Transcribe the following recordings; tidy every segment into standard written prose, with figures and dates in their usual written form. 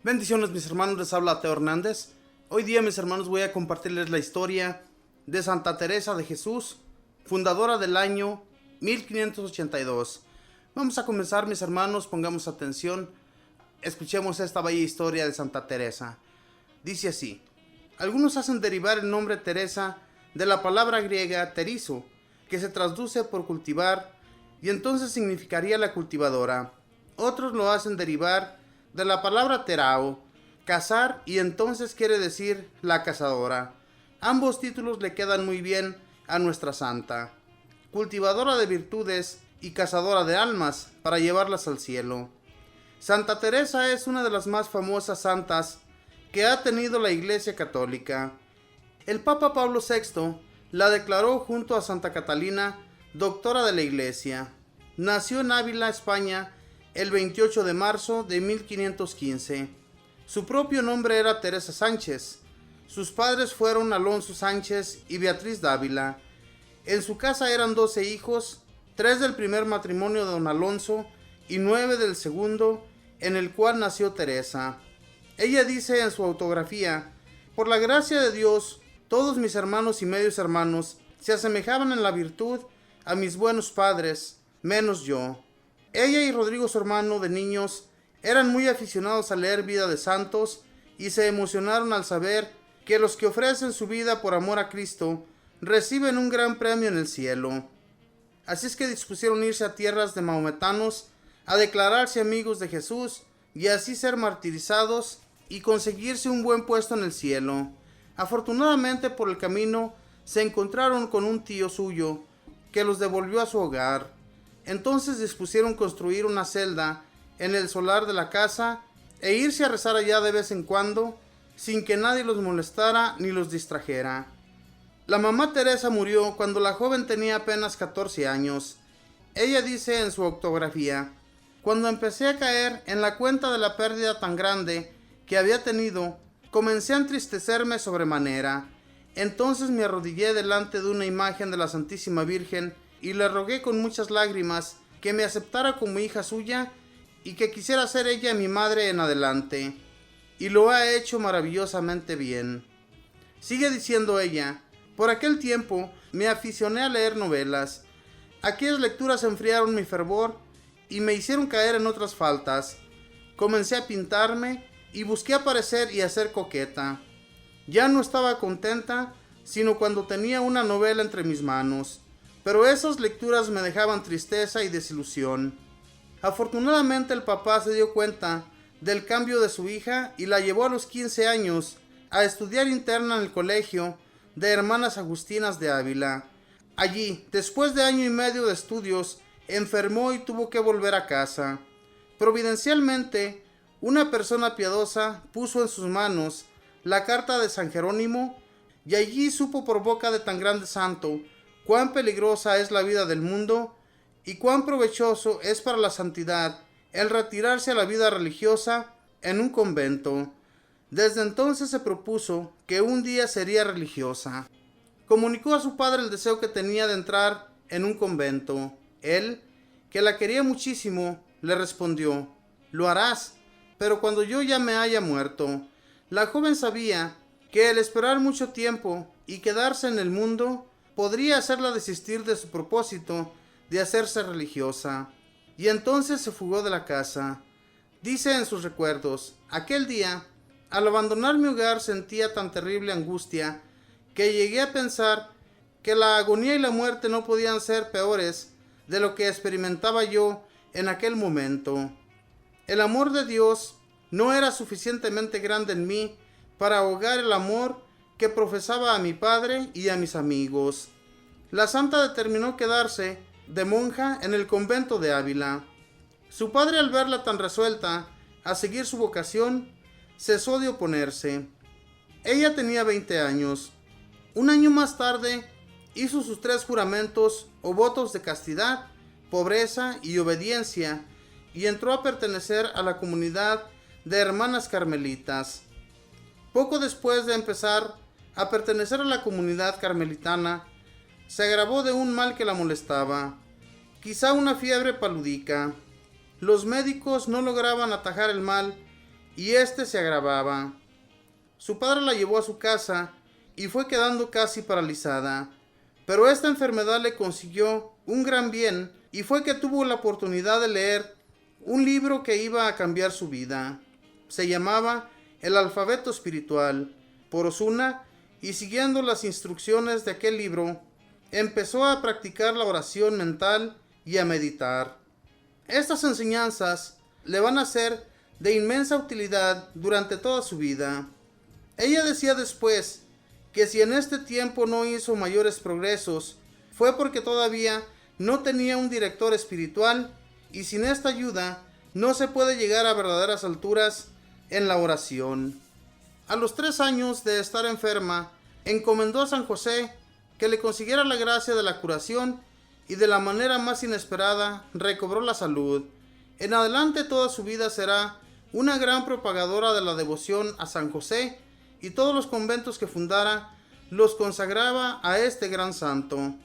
Bendiciones mis hermanos, les habla Teo Hernández. Hoy día mis hermanos voy a compartirles la historia de Santa Teresa de Jesús, fundadora del año 1582. Vamos a comenzar mis hermanos, pongamos atención, escuchemos esta bella historia de Santa Teresa. Dice así: algunos hacen derivar el nombre Teresa de la palabra griega terizo, que se traduce por cultivar y entonces significaría la cultivadora. Otros lo hacen derivar de la palabra terao, cazar, y entonces quiere decir la cazadora. Ambos títulos le quedan muy bien a nuestra santa, cultivadora de virtudes y cazadora de almas para llevarlas al cielo. Santa Teresa es una de las más famosas santas que ha tenido la Iglesia Católica. El Papa Pablo VI la declaró junto a Santa Catalina doctora de la Iglesia. Nació en Ávila, España, el 28 de marzo de 1515. Su propio nombre era Teresa Sánchez. Sus padres fueron Alonso Sánchez y Beatriz Dávila. En su casa eran 12 hijos, 3 del primer matrimonio de don Alonso y 9 del segundo, en el cual nació Teresa. Ella dice en su autografía: por la gracia de Dios, todos mis hermanos y medios hermanos se asemejaban en la virtud a mis buenos padres, menos yo. Ella y Rodrigo, su hermano, de niños, eran muy aficionados a leer vida de santos y se emocionaron al saber que los que ofrecen su vida por amor a Cristo reciben un gran premio en el cielo. Así es que dispusieron irse a tierras de maometanos a declararse amigos de Jesús y así ser martirizados y conseguirse un buen puesto en el cielo. Afortunadamente, por el camino se encontraron con un tío suyo que los devolvió a su hogar. Entonces dispusieron construir una celda en el solar de la casa e irse a rezar allá de vez en cuando, sin que nadie los molestara ni los distrajera. La mamá Teresa murió cuando la joven tenía apenas 14 años. Ella dice en su autografía: cuando empecé a caer en la cuenta de la pérdida tan grande que había tenido, comencé a entristecerme sobremanera. Entonces me arrodillé delante de una imagen de la Santísima Virgen y le rogué con muchas lágrimas que me aceptara como hija suya y que quisiera ser ella mi madre en adelante. Y lo ha hecho maravillosamente bien. Sigue diciendo ella: por aquel tiempo me aficioné a leer novelas. Aquellas lecturas enfriaron mi fervor y me hicieron caer en otras faltas. Comencé a pintarme y busqué aparecer y hacer coqueta. Ya no estaba contenta sino cuando tenía una novela entre mis manos, pero esas lecturas me dejaban tristeza y desilusión. Afortunadamente el papá se dio cuenta del cambio de su hija y la llevó a los 15 años a estudiar interna en el colegio de Hermanas Agustinas de Ávila. Allí, después de año y medio de estudios, enfermó y tuvo que volver a casa. Providencialmente, una persona piadosa puso en sus manos la carta de San Jerónimo y allí supo por boca de tan grande santo cuán peligrosa es la vida del mundo y cuán provechoso es para la santidad el retirarse a la vida religiosa en un convento. Desde entonces se propuso que un día sería religiosa. Comunicó a su padre el deseo que tenía de entrar en un convento. Él, que la quería muchísimo, le respondió: lo harás, pero cuando yo ya me haya muerto. La joven sabía que el esperar mucho tiempo y quedarse en el mundo podría hacerla desistir de su propósito de hacerse religiosa, y entonces se fugó de la casa. Dice en sus recuerdos: aquel día, al abandonar mi hogar, sentía tan terrible angustia que llegué a pensar que la agonía y la muerte no podían ser peores de lo que experimentaba yo en aquel momento. El amor de Dios no era suficientemente grande en mí para ahogar el amor que profesaba a mi padre y a mis amigos. La santa determinó quedarse de monja en el convento de Ávila. Su padre, al verla tan resuelta a seguir su vocación, cesó de oponerse. Ella tenía 20 años. Un año más tarde hizo sus 3 juramentos o votos de castidad, pobreza y obediencia y entró a pertenecer a la comunidad de hermanas carmelitas. Poco después de empezar a pertenecer a la comunidad carmelitana, se agravó de un mal que la molestaba, quizá una fiebre palúdica. Los médicos no lograban atajar el mal y éste se agravaba. Su padre la llevó a su casa y fue quedando casi paralizada. Pero esta enfermedad le consiguió un gran bien y fue que tuvo la oportunidad de leer un libro que iba a cambiar su vida. Se llamaba El alfabeto espiritual, por Osuna, y siguiendo las instrucciones de aquel libro, empezó a practicar la oración mental y a meditar. Estas enseñanzas le van a ser de inmensa utilidad durante toda su vida. Ella decía después que si en este tiempo no hizo mayores progresos, fue porque todavía no tenía un director espiritual y sin esta ayuda no se puede llegar a verdaderas alturas en la oración. A los 3 años de estar enferma, encomendó a San José que le consiguiera la gracia de la curación y de la manera más inesperada recobró la salud. En adelante toda su vida será una gran propagadora de la devoción a San José y todos los conventos que fundara los consagraba a este gran santo.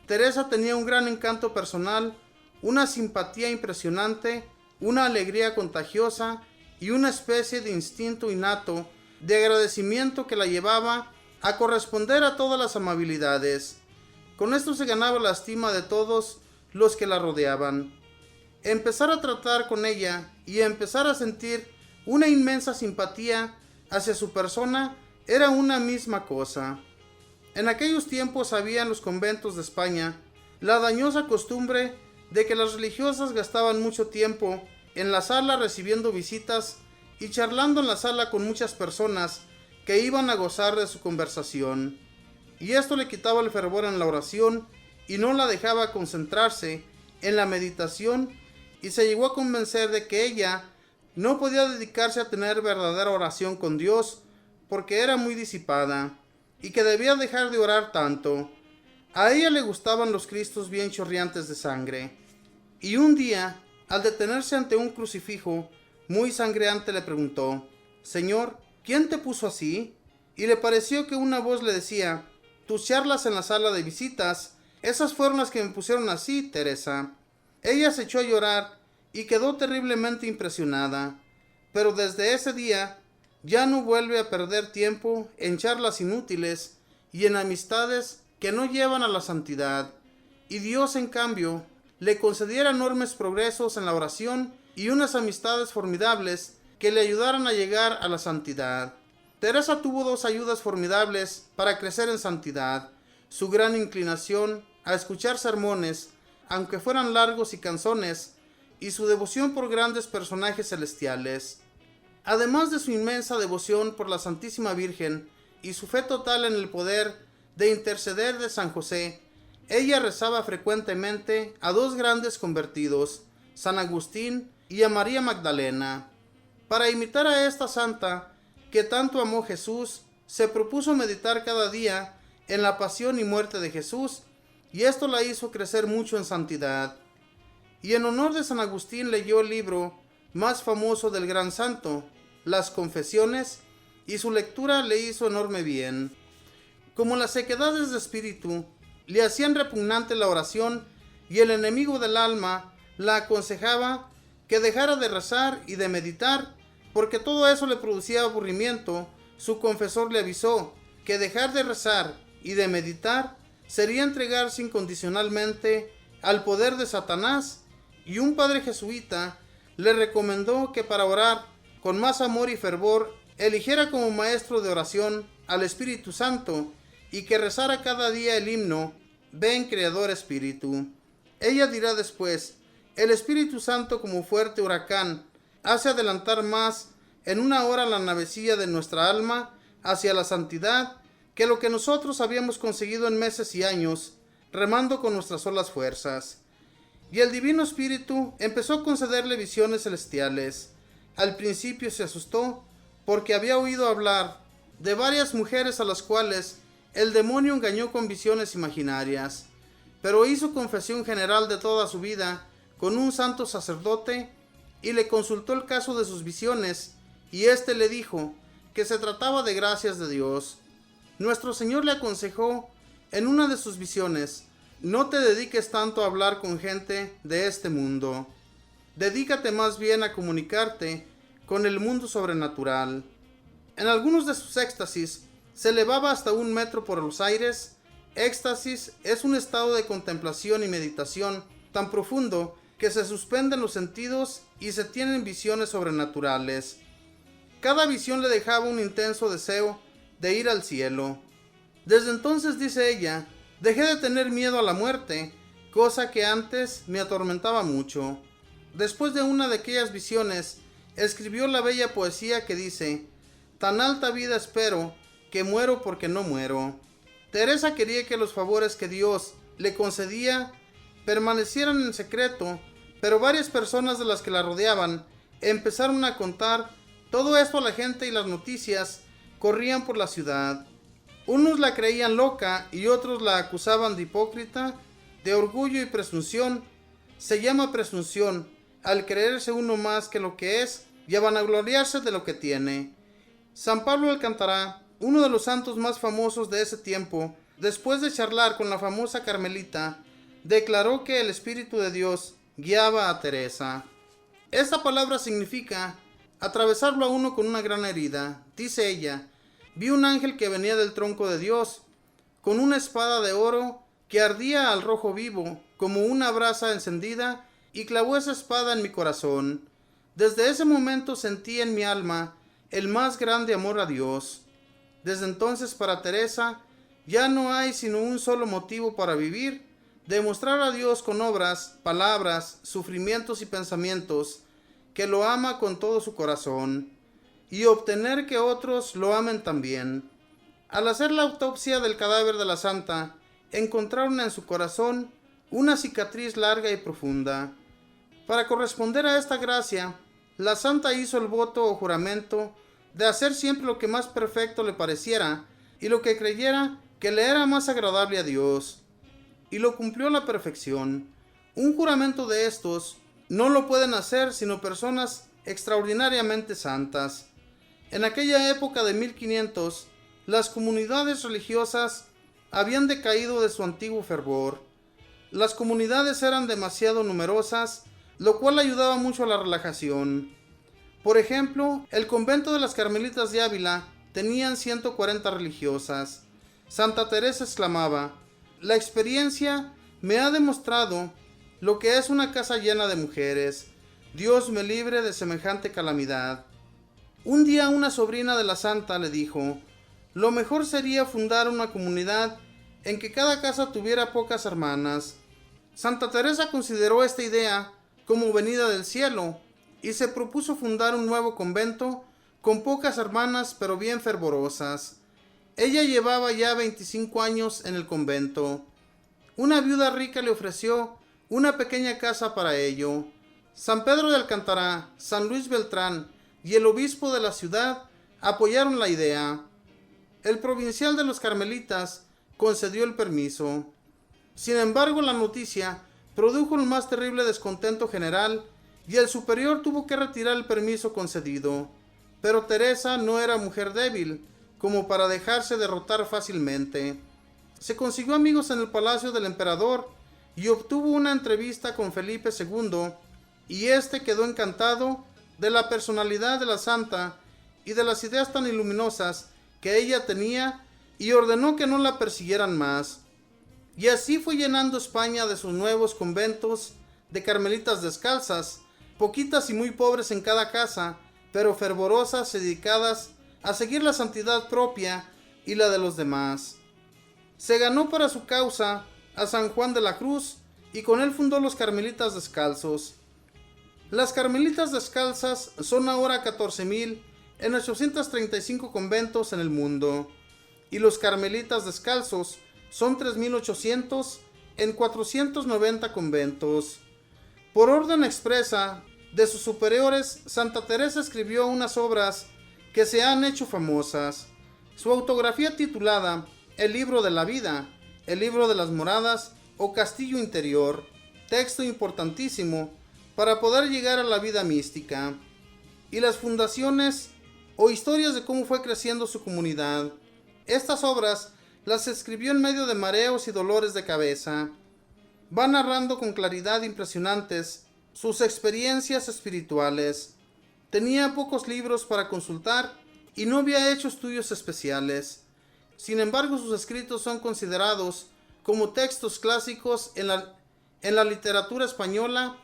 Teresa tenía un gran encanto personal, una simpatía impresionante, una alegría contagiosa y una especie de instinto innato de agradecimiento que la llevaba a corresponder a todas las amabilidades. Con esto se ganaba la estima de todos los que la rodeaban. Empezar a tratar con ella y empezar a sentir una inmensa simpatía hacia su persona era una misma cosa. En aquellos tiempos había en los conventos de España la dañosa costumbre de que las religiosas gastaban mucho tiempo en la sala recibiendo visitas y charlando en la sala con muchas personas que iban a gozar de su conversación. Y esto le quitaba el fervor en la oración y no la dejaba concentrarse en la meditación, y se llegó a convencer de que ella no podía dedicarse a tener verdadera oración con Dios porque era muy disipada y que debía dejar de orar tanto. A ella le gustaban los cristos bien chorreantes de sangre. Y un día, al detenerse ante un crucifijo muy sangreante, le preguntó: «Señor, ¿quién te puso así?». Y le pareció que una voz le decía: «Tus charlas en la sala de visitas, esas fueron las que me pusieron así, Teresa». Ella se echó a llorar y quedó terriblemente impresionada. Pero desde ese día ya no vuelve a perder tiempo en charlas inútiles y en amistades que no llevan a la santidad. Y Dios, en cambio, le concediera enormes progresos en la oración y unas amistades formidables que le ayudaran a llegar a la santidad. Teresa tuvo 2 ayudas formidables para crecer en santidad: su gran inclinación a escuchar sermones, aunque fueran largos y cansones, y su devoción por grandes personajes celestiales. Además de su inmensa devoción por la Santísima Virgen y su fe total en el poder de interceder de San José, ella rezaba frecuentemente a 2 grandes convertidos, San Agustín y a María Magdalena. Para imitar a esta santa, que tanto amó Jesús, se propuso meditar cada día en la pasión y muerte de Jesús, y esto la hizo crecer mucho en santidad. Y en honor de San Agustín leyó el libro más famoso del gran santo, Las Confesiones, y su lectura le hizo enorme bien. Como las sequedades de espíritu le hacían repugnante la oración y el enemigo del alma la aconsejaba que dejara de rezar y de meditar, porque todo eso le producía aburrimiento, su confesor le avisó que dejar de rezar y de meditar sería entregarse incondicionalmente al poder de Satanás, y un padre jesuita le recomendó que para orar con más amor y fervor eligiera como maestro de oración al Espíritu Santo y que rezara cada día el himno Ven Creador Espíritu. Ella dirá después: el Espíritu Santo, como fuerte huracán, hace adelantar más en una hora la navecilla de nuestra alma hacia la santidad que lo que nosotros habíamos conseguido en meses y años, remando con nuestras solas fuerzas. Y el Divino Espíritu empezó a concederle visiones celestiales. Al principio se asustó porque había oído hablar de varias mujeres a las cuales el demonio engañó con visiones imaginarias, pero hizo confesión general de toda su vida con un santo sacerdote y le consultó el caso de sus visiones, y éste le dijo que se trataba de gracias de Dios. Nuestro Señor le aconsejó en una de sus visiones: no te dediques tanto a hablar con gente de este mundo, dedícate más bien a comunicarte con el mundo sobrenatural. En algunos de sus éxtasis se elevaba hasta 1 metro por los aires. Éxtasis es un estado de contemplación y meditación tan profundo que se suspenden los sentidos y se tienen visiones sobrenaturales. Cada visión le dejaba un intenso deseo de ir al cielo. Desde entonces, dice ella, dejé de tener miedo a la muerte, cosa que antes me atormentaba mucho. Después de una de aquellas visiones, escribió la bella poesía que dice: tan alta vida espero, que muero porque no muero. Teresa quería que los favores que Dios le concedía permanecieran en secreto, pero varias personas de las que la rodeaban empezaron a contar todo esto a la gente y las noticias corrían por la ciudad. Unos la creían loca y otros la acusaban de hipócrita, de orgullo y presunción. Se llama presunción al creerse uno más que lo que es y a vanagloriarse de lo que tiene. San Pablo de Alcántara, uno de los santos más famosos de ese tiempo, después de charlar con la famosa Carmelita, declaró que el Espíritu de Dios guiaba a Teresa. Esta palabra significa atravesarlo a uno con una gran herida. Dice ella: vi un ángel que venía del tronco de Dios, con una espada de oro que ardía al rojo vivo, como una brasa encendida, y clavó esa espada en mi corazón. Desde ese momento sentí en mi alma el más grande amor a Dios. Desde entonces, para Teresa ya no hay sino un solo motivo para vivir: demostrar a Dios con obras, palabras, sufrimientos y pensamientos que lo ama con todo su corazón, y obtener que otros lo amen también. Al hacer la autopsia del cadáver de la santa, encontraron en su corazón una cicatriz larga y profunda. Para corresponder a esta gracia, la santa hizo el voto o juramento de hacer siempre lo que más perfecto le pareciera y lo que creyera que le era más agradable a Dios, y lo cumplió a la perfección. Un juramento de estos no lo pueden hacer sino personas extraordinariamente santas. En aquella época de 1500, las comunidades religiosas habían decaído de su antiguo fervor. Las comunidades eran demasiado numerosas, lo cual ayudaba mucho a la relajación. Por ejemplo, el convento de las Carmelitas de Ávila tenían 140 religiosas. Santa Teresa exclamaba: la experiencia me ha demostrado lo que es una casa llena de mujeres. Dios me libre de semejante calamidad. Un día una sobrina de la santa le dijo: lo mejor sería fundar una comunidad en que cada casa tuviera pocas hermanas. Santa Teresa consideró esta idea como venida del cielo y se propuso fundar un nuevo convento con pocas hermanas pero bien fervorosas. Ella llevaba ya 25 años en el convento. Una viuda rica le ofreció una pequeña casa para ello. San Pedro de Alcántara, San Luis Beltrán y el obispo de la ciudad apoyaron la idea. El provincial de los carmelitas concedió el permiso. Sin embargo, la noticia produjo el más terrible descontento general y el superior tuvo que retirar el permiso concedido. Pero Teresa no era mujer débil como para dejarse derrotar fácilmente. Se consiguió amigos en el palacio del emperador y obtuvo una entrevista con Felipe II, y este quedó encantado de la personalidad de la santa y de las ideas tan iluminosas que ella tenía, y ordenó que no la persiguieran más. Y así fue llenando España de sus nuevos conventos de carmelitas descalzas, poquitas y muy pobres en cada casa, pero fervorosas y dedicadas a seguir la santidad propia y la de los demás. Se ganó para su causa a San Juan de la Cruz y con él fundó los carmelitas descalzos. Las carmelitas descalzas son ahora 14,000 en 835 conventos en el mundo, y los carmelitas descalzos son 3,800 en 490 conventos. Por orden expresa de sus superiores, Santa Teresa escribió unas obras que se han hecho famosas. Su autografía titulada El libro de la vida, el libro de las moradas o castillo interior, texto importantísimo para poder llegar a la vida mística, y las fundaciones o historias de cómo fue creciendo su comunidad. Estas obras las escribió en medio de mareos y dolores de cabeza. Va narrando con claridad impresionantes sus experiencias espirituales. Tenía pocos libros para consultar y no había hecho estudios especiales. Sin embargo, sus escritos son considerados como textos clásicos en la literatura española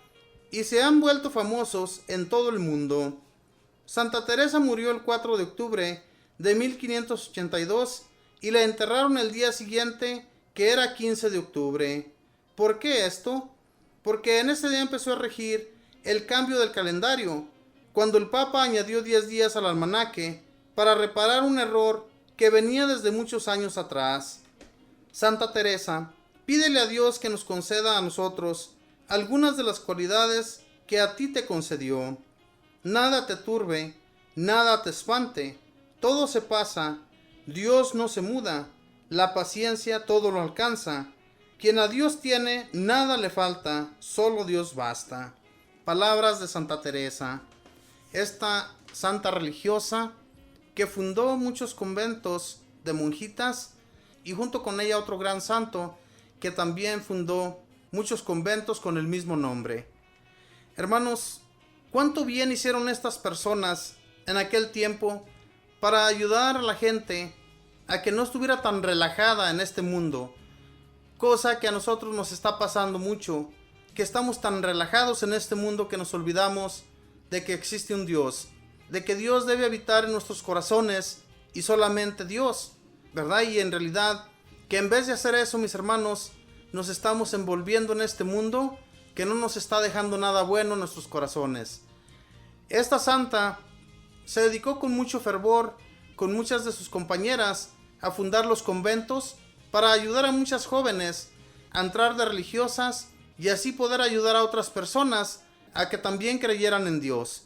y se han vuelto famosos en todo el mundo. Santa Teresa murió el 4 de octubre de 1582 y la enterraron el día siguiente, que era 15 de octubre. ¿Por qué esto? Porque en ese día empezó a regir el cambio del calendario, cuando el Papa añadió 10 días al almanaque para reparar un error que venía desde muchos años atrás. Santa Teresa, pídele a Dios que nos conceda a nosotros algunas de las cualidades que a ti te concedió. Nada te turbe, nada te espante, todo se pasa, Dios no se muda, la paciencia todo lo alcanza. Quien a Dios tiene, nada le falta, solo Dios basta. Palabras de Santa Teresa, esta santa religiosa que fundó muchos conventos de monjitas y junto con ella otro gran santo que también fundó muchos conventos con el mismo nombre. Hermanos, ¿cuánto bien hicieron estas personas en aquel tiempo para ayudar a la gente a que no estuviera tan relajada en este mundo? Cosa que a nosotros nos está pasando mucho, que estamos tan relajados en este mundo que nos olvidamos de que existe un Dios, de que Dios debe habitar en nuestros corazones y solamente Dios, ¿verdad? Y en realidad, que en vez de hacer eso, mis hermanos, nos estamos envolviendo en este mundo que no nos está dejando nada bueno en nuestros corazones. Esta santa se dedicó con mucho fervor, con muchas de sus compañeras, a fundar los conventos para ayudar a muchas jóvenes a entrar de religiosas y así poder ayudar a otras personas a que también creyeran en Dios.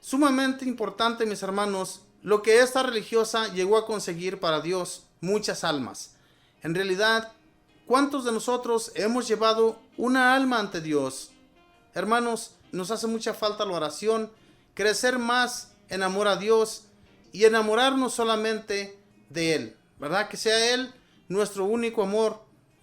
Sumamente importante, mis hermanos, lo que esta religiosa llegó a conseguir para Dios, muchas almas. En realidad, ¿cuántos de nosotros hemos llevado una alma ante Dios? Hermanos, nos hace mucha falta la oración, crecer más en amor a Dios y enamorarnos solamente de Él, ¿verdad? Que sea Él nuestro único amor,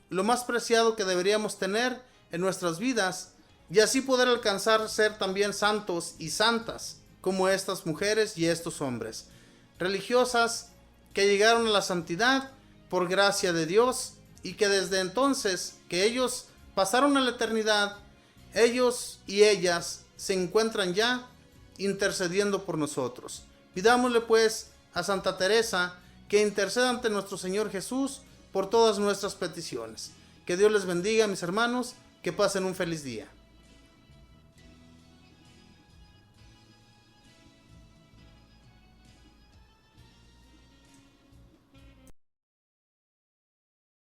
lo más preciado que deberíamos tener en nuestras vidas y así poder alcanzar ser también santos y santas como estas mujeres y estos hombres, religiosas que llegaron a la santidad por gracia de Dios y que desde entonces que ellos pasaron a la eternidad, ellos y ellas se encuentran ya intercediendo por nosotros. Pidámosle pues a Santa Teresa que interceda ante nuestro Señor Jesús por todas nuestras peticiones. Que Dios les bendiga, mis hermanos, que pasen un feliz día.